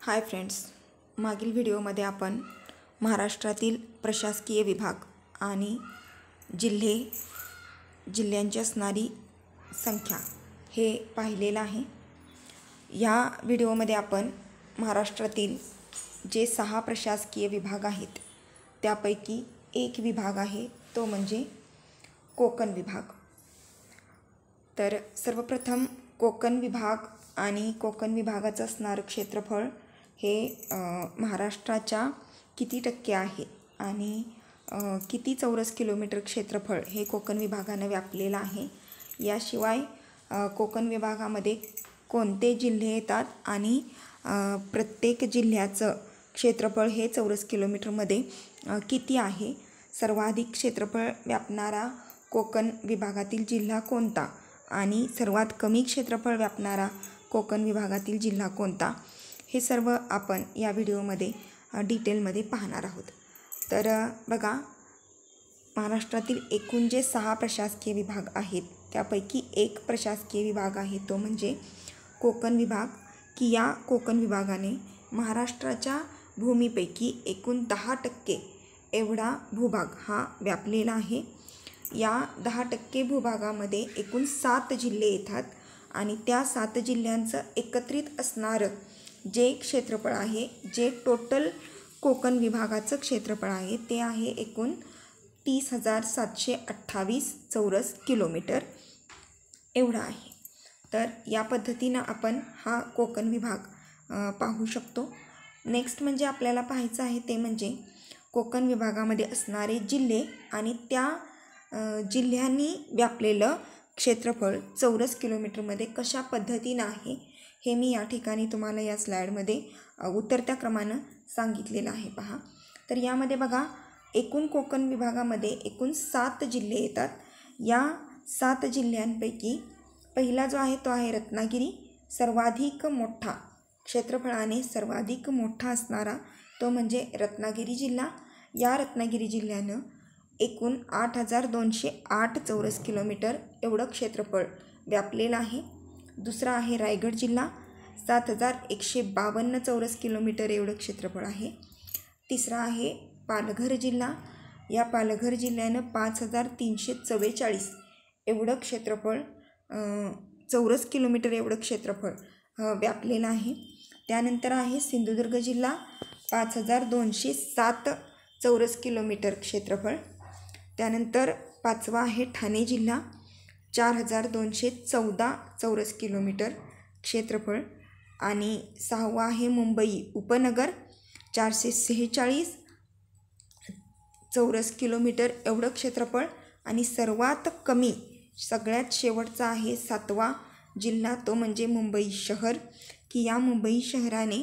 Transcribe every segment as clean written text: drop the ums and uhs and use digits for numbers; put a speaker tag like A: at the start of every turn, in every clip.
A: Hi friends, मागील व्हिडिओमध्ये आपण महाराष्ट्रातील प्रशासकीय विभाग आणि जिल्ह्यांची असणारी संख्या हे पाहिलेलं आहे। या व्हिडिओमध्ये आपण महाराष्ट्रातील जे 6 प्रशासकीय विभाग आहेत त्यापैकी एक विभाग आहे तो म्हणजे कोकण विभाग। तर सर्वप्रथम कोकण विभाग आणि कोकण विभागाचं असणारं क्षेत्रफळ हे महाराष्ट्राच्या किती टक्के आहे आणि किती चौरस किलोमीटर क्षेत्रफळ हे कोकण विभागानं व्यापलेलं आहे। याशिवाय कोकण विभागामध्ये कोणते जिल्हे येतात आणि प्रत्येक जिल्ह्याचं क्षेत्रफळ हे चौरस किलोमीटरमध्ये किती आहे, सर्वाधिक क्षेत्रफळ व्यापणारा कोकण विभागातील जिल्हा कोणता आणि सर्वात कमी क्षेत्रफळ व्यापणारा कोकण विभागातील जिल्हा कोणता, हे सर्व आपण या व्हिडिओमध्ये डिटेलमध्ये पाहणार आहोत। तर बघा, महाराष्ट्रातील एकूण जे 6 प्रशासकीय विभाग आहेत त्यापैकी एक प्रशासकीय विभाग आहे तो म्हणजे कोकण विभाग, की या कोकण विभागाने महाराष्ट्राच्या भूमीपैकी एकूण 10% एवढा भूभाग हा व्यापलेला आहे। या 10% भूभागामध्ये एकूण 7 जिल्हे येतात आणि त्या 7 जिल्ह्यांचं एकत्रित असणारं जे क्षेत्रफळ आहे, जे टोटल कोकण विभागाचं क्षेत्रफळ आहे ते आहे एकूण 30,728 चौरस किलोमीटर एवढा आहे। तर या पद्धतीनं आपण हा कोकण विभाग पाहू शकतो। नेक्स्ट म्हणजे आपल्याला पाहायचं आहे ते म्हणजे कोकण विभागामध्ये असणारे जिल्हे आणि त्या जिल्ह्यांनी व्यापलेलं क्षेत्रफळ चौरस किलोमीटरमध्ये कशा पद्धतीनं आहे हे मी या ठिकाणी तुम्हाला या स्लाईडमध्ये उतरत्या क्रमानं सांगितलेलं आहे। पहा, तर यामध्ये बघा, एकूण कोकण विभागामध्ये एकूण 7 जिल्हे येतात। या 7 जिल्ह्यांपैकी पहिला जो आहे तो आहे रत्नागिरी, सर्वाधिक मोठा क्षेत्रफळाने सर्वाधिक मोठा असणारा तो म्हणजे रत्नागिरी जिल्हा। या रत्नागिरी जिल्ह्यानं एकूण 8,208 चौरस किलोमीटर एवढं क्षेत्रफळ व्यापलेलं आहे। दुसरा आहे रायगड जिल्हा, 7,152 चौरस किलोमीटर एवढं क्षेत्रफळ आहे। तिसरा आहे पालघर जिल्हा, या पालघर जिल्ह्यानं 5,344 एवढं क्षेत्रफळ चौरस किलोमीटर एवढं क्षेत्रफळ व्यापलेलं आहे। त्यानंतर आहे सिंधुदुर्ग जिल्हा, 5,207 चौरस किलोमीटर क्षेत्रफळ। त्यानंतर पाचवा आहे ठाणे जिल्हा, 4,214 चौरस किलोमीटर क्षेत्रफळ। आणि सहावा आहे मुंबई उपनगर, 446 चौरस किलोमीटर एवढं क्षेत्रफळ। आणि सर्वात कमी सगळ्यात शेवटचा आहे 7वा जिल्हा तो म्हणजे मुंबई शहर, की या मुंबई शहराने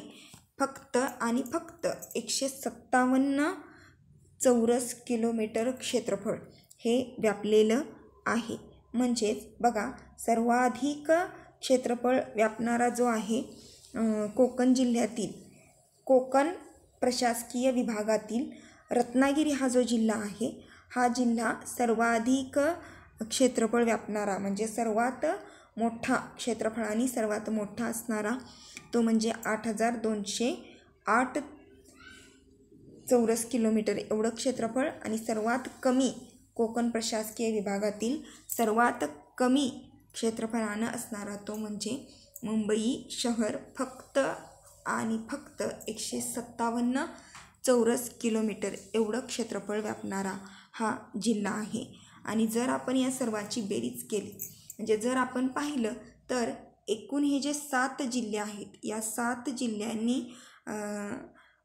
A: फक्त आणि फक्त 157 चौरस किलोमीटर क्षेत्रफळ हे व्यापलेलं आहे। म्हणजेच बघा, सर्वाधिक क्षेत्रफळ व्यापणारा जो आहे कोकण जिल्ह्यातील कोकण प्रशासकीय विभागातील रत्नागिरी हा जो जिल्हा आहे, हा जिल्हा सर्वाधिक क्षेत्रफळ व्यापणारा म्हणजे सर्वात मोठा क्षेत्रफळाने सर्वात मोठा असणारा तो म्हणजे 8,208 चौरस किलोमीटर एवढं क्षेत्रफळ। आणि सर्वात कमी कोकण प्रशासकीय विभागातील सर्वात कमी क्षेत्रफळानं असणारा तो म्हणजे मुंबई शहर, फक्त आणि फक्त 157 चौरस किलोमीटर एवढं क्षेत्रफळ व्यापणारा हा जिल्हा आहे। आणि जर आपण या सर्वाची बेरीज केली म्हणजे जर आपण पाहिलं तर एकूण हे जे 7 जिल्हे आहेत या 7 जिल्ह्यांनी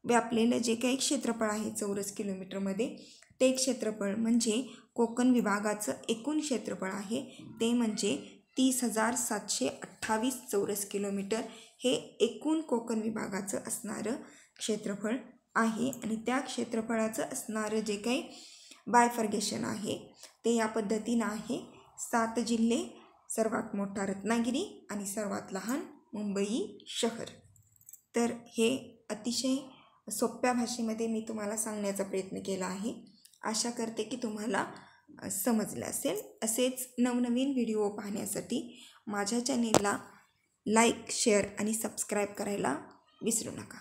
A: व्यापलेलं जे काही क्षेत्रफळ आहे चौरस किलोमीटरमध्ये ते क्षेत्रफळ म्हणजे कोकण विभागाचं एकूण क्षेत्रफळ आहे ते म्हणजे 30,728 चौरस किलोमीटर हे एकूण कोकण विभागाचं असणारं क्षेत्रफळ आहे। आणि त्या क्षेत्रफळाचं असणारं जे काही बायफर्गेशन आहे ते या पद्धतीनं आहे, 7 जिल्हे, सर्वात मोठा रत्नागिरी आणि सर्वात लहान मुंबई शहर। तर हे अतिशय सोप्या भाषेमध्ये मी तुम्हाला सांगण्याचा प्रयत्न केला आहे। आशा करते की तुम्हाला समजलं असेल। असेच नवनवीन व्हिडिओ पाहण्यासाठी माझ्या चॅनेलला लाईक, शेअर आणि सबस्क्राईब करायला विसरू नका.